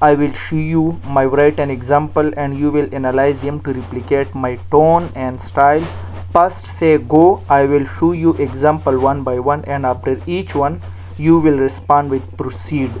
I will show you my write an example and you will analyze them to replicate my tone and style. First say go. I will show you example one by one and after each one you will respond with proceed.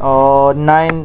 9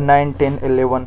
9, 10, 11।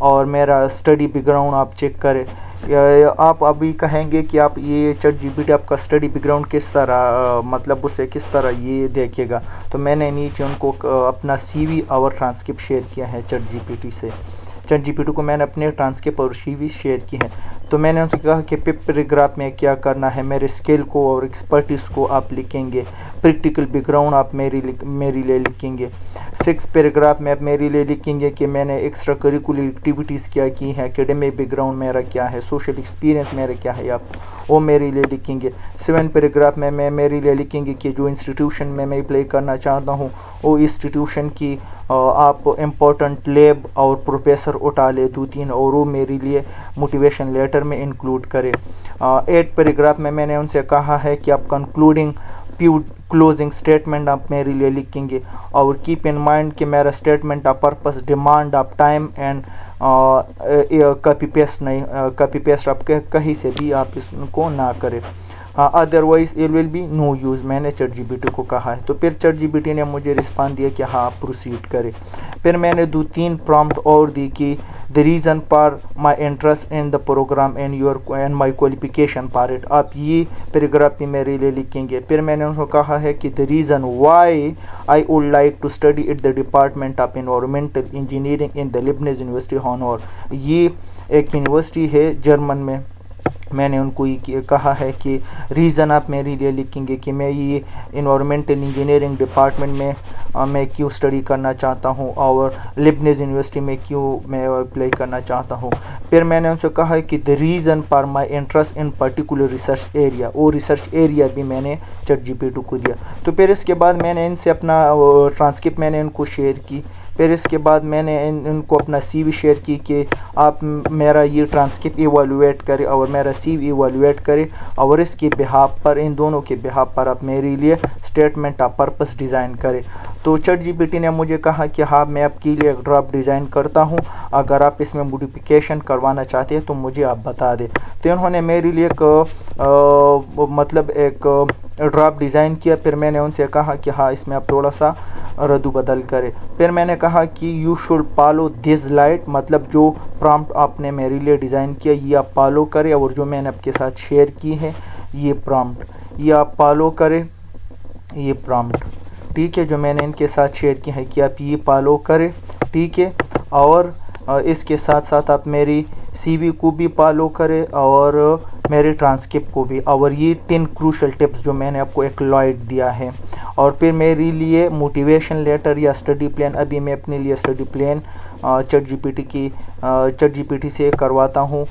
اور میرا study back ground آپ check کریں. آپ ابھی کہیں گے کہ آپ یہ چیٹ جی پی ٹی آپ کا اسٹڈی بیک گراؤنڈ کس طرح مطلب اسے کس طرح یہ دیکھے گا. تو میں نے نیچے ان کو اپنا سی وی اور ٹرانسکرپٹ شیئر کیا ہے چیٹ جی پی ٹی سے. چیٹ جی پی ٹی کو میں نے اپنے ٹرانسکرپٹ اور سی وی شیئر کی ہے. تو میں نے ان سے کہا کہ پیراگراف میں کیا کرنا ہے, میرے اسکل کو اور ایکسپرٹیز کو آپ لکھیں گے. پریکٹیکل بیک گراؤنڈ آپ میری لیے لکھیں گے. 6 پیراگراف میں آپ میرے لیے لکھیں گے کہ میں نے ایکسٹرا کریکولر ایکٹیویٹیز کیا کی ہیں, اکیڈمک بیک گراؤنڈ میرا کیا ہے, سوشل ایکسپیرینس میرا کیا ہے, آپ وہ میرے لیے لکھیں گے. 7 پیراگراف میں میرے لیے لکھیں گے کہ جو انسٹیٹیوشن میں اپلائی کرنا چاہتا ہوں وہ انسٹیٹیوشن کی آپ امپورٹنٹ لیب اور پروفیسر اٹھا لے 2-3 اور وہ میرے لیے موٹیویشن لیٹر میں انکلوڈ کرے. 8 پیراگراف میں نے ان سے کہا ہے کہ آپ کلوزنگ اسٹیٹمنٹ آپ میرے لیے لکھیں گے, اور کیپ ان مائنڈ کہ میرا statement of purpose demand of time and copy paste آپ کہیں سے بھی آپ اس کو نہ کرے. Otherwise it will be no use, میں نے چیٹ جی پی ٹی کو کہا ہے. تو پھر چیٹ جی پی ٹی نے مجھے رسپانس دیا کہ ہاں پروسیڈ کرے. پھر میں نے 2-3 پرامپٹ اور دی کہ the reason for my interest in the program and my qualification for it. آپ یہ پیراگراف بھی میرے لیے لکھیں گے. پھر میں نے ان کو کہا ہے کہ the reason why I would like to study at the Department of Environmental Engineering in the Leibniz University Hannover. یہ ایک یونیورسٹی ہے جرمن میں. میں نے ان کو یہ کہا ہے کہ ریزن آپ میرے لیے لکھیں گے کہ میں یہ انوائرمنٹل انجینئرنگ ڈپارٹمنٹ میں کیوں اسٹڈی کرنا چاہتا ہوں اور لیبنیز یونیورسٹی میں کیوں میں اپلائی کرنا چاہتا ہوں. پھر میں نے ان سے کہا ہے کہ the reason for my interest in particular research area, وہ ریسرچ ایریا بھی میں نے چیٹ جی پی ٹی کو دیا. تو پھر اس کے بعد میں نے ان سے اپنا ٹرانسکرپٹ میں نے ان کو شیئر کی. پھر اس کے بعد میں نے ان کو اپنا سی وی شیئر کی کہ آپ میرا یہ ٹرانسکرپٹ ایوالویٹ کرے اور میرا سی وی ایوالویٹ کرے, اور اس کے بہاف پر ان دونوں کے بہاف پر آپ میرے لیے اسٹیٹمنٹ آف پرپس ڈیزائن کرے. تو چیٹ جی پی ٹی نے مجھے کہا کہ ہاں میں آپ کے لیے ایک ڈرافٹ ڈیزائن کرتا ہوں, اگر آپ اس میں موڈیفیکیشن کروانا چاہتے ہیں تو مجھے آپ بتا دیں. تو انہوں نے میرے لیے ایک ڈرافٹ ڈیزائن کیا. پھر میں نے ان سے کہا کہ ہاں اس میں آپ تھوڑا سا رد و بدل کرے. پھر میں نے کہا کہ you should follow this light, مطلب جو پرامپٹ آپ نے میرے لیے ڈیزائن کیا یہ آپ فالو کرے, اور جو میں نے آپ کے ساتھ شیئر کی ہے یہ پرامپٹ یہ آپ فالو کرے. یہ پرامپٹ ٹھیک ہے جو میں نے ان کے ساتھ شیئر کی ہے کہ آپ یہ فالو کرے, ٹھیک ہے. اور اس کے ساتھ ساتھ آپ میری سی وی کو بھی فالو کرے اور میرے ٹرانسکرپٹ کو بھی, اور یہ 10 کروشل ٹپس جو میں نے آپ کو ایک لائٹ دیا ہے. اور پھر میرے لیے موٹیویشن لیٹر یا اسٹڈی پلان, ابھی میں اپنے لیے study plan chat G P T سے کرواتا ہوں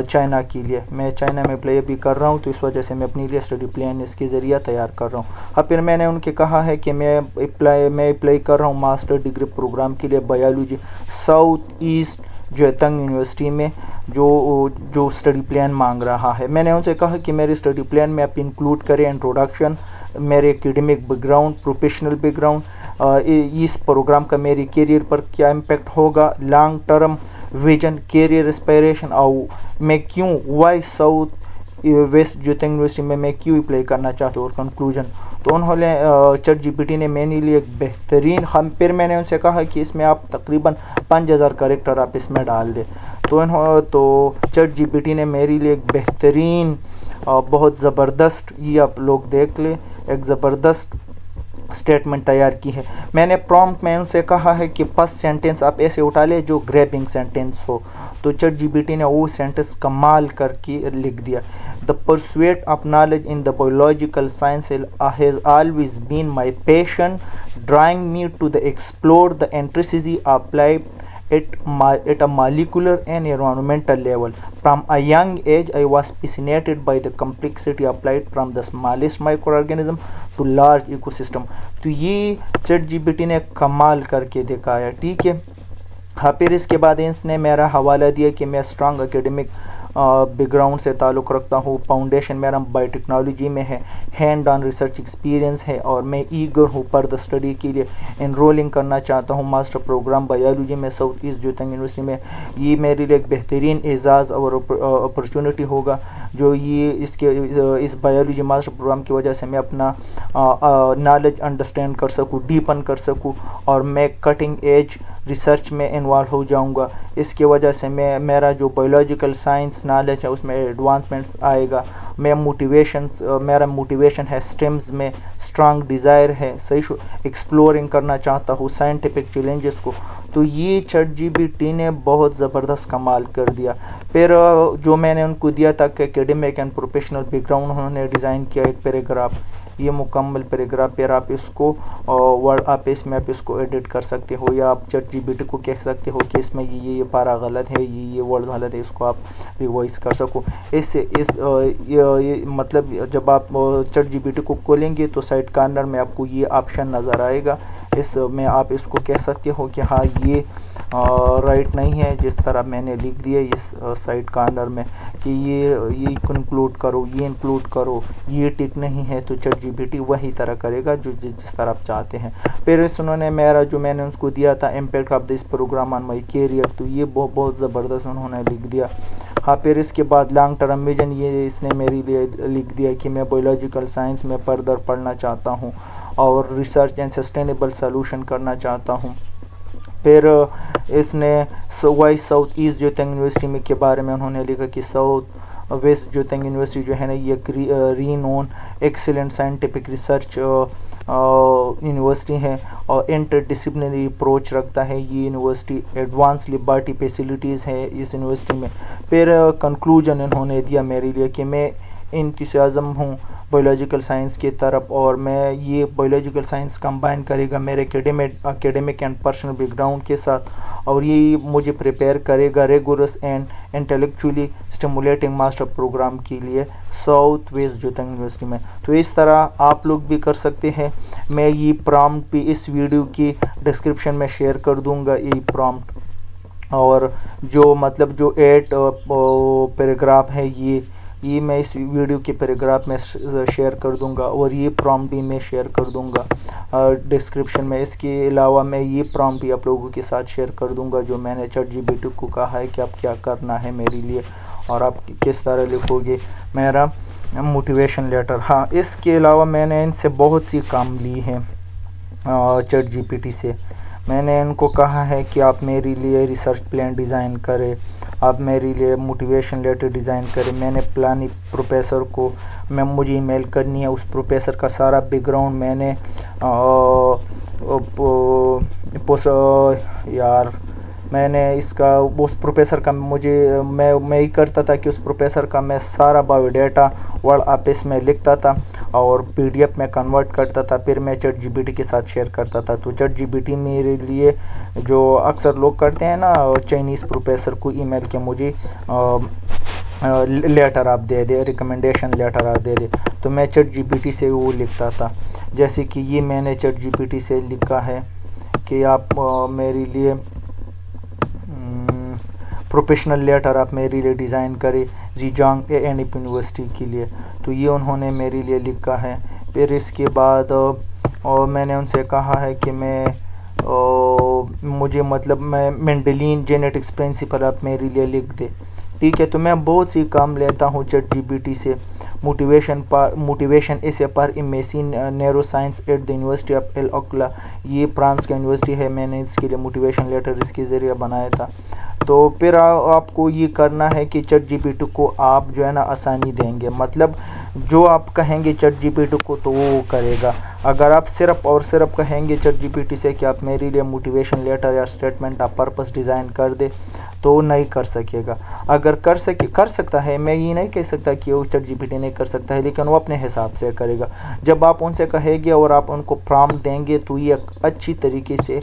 چائنا کے لیے. میں چائنا میں اپلائی بھی کر رہا ہوں, تو اس وجہ سے میں اپنے لیے اسٹڈی پلان اس کے ذریعہ تیار کر رہا ہوں. پھر میں نے ان کے کہا ہے کہ میں اپلائی کر رہا ہوں ماسٹر ڈگری پروگرام کے لیے بایولوجی ساؤتھ ایسٹ جوتنگ یونیورسٹی میں, جو اسٹڈی پلان مانگ رہا ہے. میں نے ان سے کہا کہ میرے اسٹڈی پلان میں آپ انکلوڈ کریں انٹروڈکشن, میرے academic background, professional background, اس پروگرام کا میری کیریئر پر کیا امپیکٹ ہوگا, long term vision, career aspiration, اور میں کیوں why Southwest Jiaotong University میں کیوں اپلائی کرنا چاہتا ہوں, اور کنکلوژن. تو انہوں نے چیٹ جی پی ٹی نے میرے لیے ایک بہترین پھر میں نے ان سے کہا کہ اس میں آپ تقریباً 5000 کریکٹر آپ اس میں ڈال دیں. تو چیٹ جی پی ٹی نے میرے لیے ایک بہترین بہت زبردست, یہ آپ لوگ دیکھ لیں, ایک زبردست اسٹیٹمنٹ تیار کی ہے. میں نے پرامپٹ میں ان سے کہا ہے کہ فرسٹ سینٹنس آپ ایسے اٹھا لیں جو گریبنگ سینٹنس ہو. تو چیٹ جی پی ٹی نے وہ سینٹنس کمال کر کے لکھ دیا. The pursuit of knowledge in the biological science has always been my passion, drawing me to explore the intricacies of life at a molecular and environmental level. From a young age, I was fascinated by the complexity of life from the smallest microorganism to large ecosystem. تو یہ chat G P T نے کمال کر کے دکھایا, ٹھیک ہے. ہاں پھر اس کے بعد اس نے میرا حوالہ دیا کہ میں اسٹرانگ اکیڈمک بیک گراؤنڈ سے تعلق رکھتا ہوں, فاؤنڈیشن میرا بایو ٹیکنالوجی میں ہے, ہینڈ آن ریسرچ ایکسپیرینس ہے, اور میں ایگر ہوں فردر اسٹڈی کے لیے انرولنگ کرنا چاہتا ہوں ماسٹر پروگرام بایولوجی میں ساؤتھ ایسٹ جوتنگ یونیورسٹی میں. یہ میرے لیے ایک بہترین اعزاز اور اپرچونٹی ہوگا جو یہ اس بایولوجی ماسٹر پروگرام کی وجہ سے میں اپنا نالج انڈرسٹینڈ کر سکوں, ڈیپن کر سکوں, اور میں کٹنگ ایج ریسرچ میں انوالو ہو جاؤں گا. اس کی وجہ سے میرا جو بایولوجیکل سائنس نالج ہے اس میں ایڈوانسمنٹس آئے گا. میرا موٹیویشن ہے اسٹیمز میں, اسٹرانگ ڈیزائر ہے صحیح ایکسپلورنگ کرنا چاہتا ہوں سائنٹیفک چیلنجز کو. تو یہ چیٹ جی پی ٹی نے بہت زبردست کمال کر دیا. پھر جو میں نے ان کو دیا تھا کہ academic and professional back ground انہوں نے ڈیزائن کیا ایک پیراگراف, یہ مکمل پیراگراف. پھر آپ اس کو آپ اس کو ایڈٹ کر سکتے ہو, یا آپ چیٹ جی پی ٹی کو کہہ سکتے ہو کہ اس میں یہ پارا غلط ہے, یہ ورڈ غلط ہے, اس کو آپ ریوائز کر سکو. مطلب جب آپ چیٹ جی پی ٹی کو کھولیں گے تو سائڈ کارنر میں آپ کو یہ آپشن نظر آئے گا. اس میں آپ اس کو کہہ سکتے ہو کہ ہاں یہ رائٹ نہیں ہے جس طرح میں نے لکھ دیا اس سائڈ کارنر میں, کہ یہ انکلوڈ کرو, یہ انکلوڈ کرو, یہ ٹک نہیں ہے. تو چیٹ جی پی ٹی وہی طرح کرے گا جس طرح آپ چاہتے ہیں. پھر انہوں نے میں نے اس کو دیا تھا impact of this program on my career, تو یہ بہت زبردست انہوں نے لکھ دیا. ہاں پھر اس کے بعد لانگ ٹرم ویژن, یہ اس نے میرے لیے لکھ دیا کہ میں بایولوجیکل سائنس میں فردر پڑھنا چاہتا ہوں اور ریسرچ اینڈ سسٹینیبل سولوشن کرنا چاہتا ہوں. پھر اس نے وائی ساؤتھ ایسٹ جوتنگ یونیورسٹی میں کے بارے میں انہوں نے لکھا کہ ساؤتھ ویسٹ جوتنگ یونیورسٹی جو ہے نا یہ رینون ایکسیلنٹ سائنٹیفک ریسرچ یونیورسٹی ہے اور انٹر ڈسپلنری اپروچ رکھتا ہے. یہ یونیورسٹی ایڈوانس لیبارٹری فیسلٹیز ہے اس یونیورسٹی میں. پھر کنکلوژن انہوں نے دیا میرے لیے کہ میں انتھوسیازم ہوں بایولوجیکل سائنس کی طرف, اور میں یہ بایولوجیکل سائنس کمبائن کرے گا میرے academic and personal background کے ساتھ, اور یہ مجھے پریپیئر کرے گا rigorous and intellectually stimulating master programme کے لیے ساؤتھ ویسٹ جوتنگ یونیورسٹی میں. تو اس طرح آپ لوگ بھی کر سکتے ہیں. میں یہ پرامپٹ بھی اس ویڈیو کی ڈسکرپشن میں شیئر کر دوں گا یہ پرامپٹ, اور جو مطلب جو 8 پیراگراف ہے یہ میں اس ویڈیو کے پیراگراف میں شیئر کر دوں گا, اور یہ پرامپٹ بھی میں شیئر کر دوں گا ڈسکرپشن میں. اس کے علاوہ میں یہ پرامپٹ بھی آپ لوگوں کے ساتھ شیئر کر دوں گا جو میں نے چیٹ جی پی ٹی کو کہا ہے کہ آپ کیا کرنا ہے میرے لیے, اور آپ کس طرح لکھو گے میرا موٹیویشن لیٹر. ہاں اس کے علاوہ میں نے ان سے بہت سی کام لی ہیں چیٹ جی پی ٹی سے. میں نے ان کو کہا ہے کہ آپ میرے لیے ریسرچ پلان ڈیزائن کرے, آپ میرے لیے موٹیویشن لیٹر ڈیزائن کریں. میں نے پلانی پروفیسر کو مجھے ای میل کرنی ہے, اس پروفیسر کا سارا بیک گراؤنڈ میں نے میں نے اس پروفیسر کا میں ہی کرتا تھا کہ اس پروفیسر کا میں سارا بایو ڈیٹا ورڈ آفس میں لکھتا تھا اور پی ڈی ایف میں کنورٹ کرتا تھا, پھر میں چیٹ جی پی ٹی کے ساتھ شیئر کرتا تھا. تو چیٹ جی پی ٹی میرے لیے جو اکثر لوگ کرتے ہیں نا چائنیز پروفیسر کو ای میل کہ مجھے لیٹر آپ دے دے, ریکمنڈیشن لیٹر آپ دے دے, تو میں چیٹ جی پی ٹی سے وہ لکھتا تھا. جیسے کہ یہ میں نے چیٹ جی پی ٹی سے لکھا ہے کہ آپ میرے لیے پروفیشنل لیٹر آپ میرے لیے ڈیزائن کرے زیجانگ ANP یونیورسٹی کے لیے. تو یہ انہوں نے میرے لیے لکھا ہے. پھر اس کے بعد میں نے ان سے کہا ہے کہ مجھے مطلب میں مینڈلین جینیٹکس پرنسپل آپ میرے لیے لکھ دے. ٹھیک ہے, تو میں بہت سی کام لیتا ہوں چیٹ جی پی ٹی سے. موٹیویشن اسے پر امیسین neuroscience at the university of ایل اوکلا, یہ فرانس کا یونیورسٹی ہے. میں نے اس کے لیے موٹیویشن لیٹر اس کے ذریعے بنایا تھا. تو پھر آپ کو یہ کرنا ہے کہ چیٹ جی پی ٹی کو آپ جو ہے نا آسانی دیں گے, مطلب جو آپ کہیں گے چیٹ جی پی ٹی کو تو وہ کرے گا. اگر آپ صرف اور صرف کہیں گے چیٹ جی پی ٹی سے کہ آپ میرے لیے موٹیویشن لیٹر یا اسٹیٹمنٹ آف پرپس ڈیزائن کر دے تو وہ نہیں کر سکے گا. اگر کر سکتا ہے, میں یہ نہیں کہہ سکتا کہ وہ چیٹ جی پی ٹی نہیں کر سکتا ہے, لیکن وہ اپنے حساب سے کرے گا. جب آپ ان سے کہیں گے اور آپ ان کو پرامپٹ دیں گے تو یہ ایک اچھی طریقے سے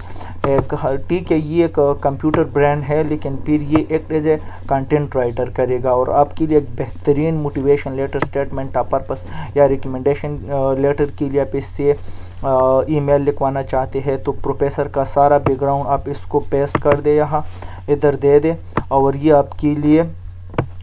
ٹھیک ہے, یہ ایک کمپیوٹر برینڈ ہے لیکن پھر یہ ایک ایز اے کنٹینٹ رائٹر کرے گا, اور آپ کے لیے ایک بہترین motivation letter statement of purpose یا ریکمنڈیشن لیٹر کے لیے آپ اس سے ای میل لکھوانا چاہتے ہیں تو پروفیسر کا سارا بیک گراؤنڈ آپ اس کو پیسٹ کر دے, یہاں ادھر دے دے, اور یہ آپ کے لیے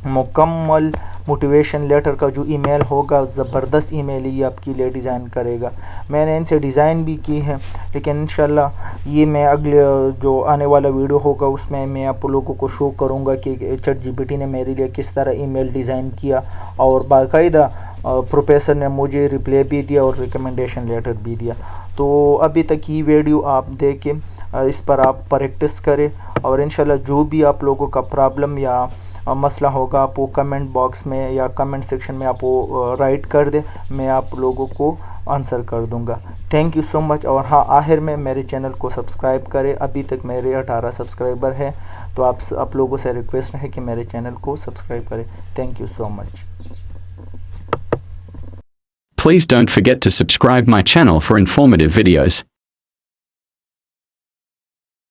مکمل موٹیویشن لیٹر کا جو ای میل ہوگا زبردست ای میل یہ آپ کے لیے ڈیزائن کرے گا. میں نے ان سے ڈیزائن بھی کی ہے, لیکن انشاءاللہ یہ میں اگلے جو آنے والا ویڈیو ہوگا اس میں آپ لوگوں کو شو کروں گا کہ چیٹ جی پی ٹی نے میرے لیے کس طرح ای میل ڈیزائن کیا, اور باقاعدہ پروفیسر نے مجھے رپلائی بھی دیا اور ریکمنڈیشن لیٹر بھی دیا. تو ابھی تک یہ ویڈیو آپ دیکھیں, اس پر آپ پریکٹس کریں، اور انشاءاللہ جو بھی آپ لوگوں کا پرابلم یا مسئلہ ہوگا آپ وہ کمنٹ باکس میں یا کمنٹ سیکشن میں آپ وہ رائٹ کر دیں، میں آپ لوگوں کو آنسر کر دوں گا۔ تھینک یو سو مچ۔ اور ہاں، آخر میں میرے چینل کو سبسکرائب کریں، ابھی تک میرے 18 سبسکرائبر ہیں، تو آپ لوگوں سے ریکویسٹ ہے کہ میرے چینل کو سبسکرائب کریں۔ Thank you so much. Please don't forget to subscribe my channel for informative videos.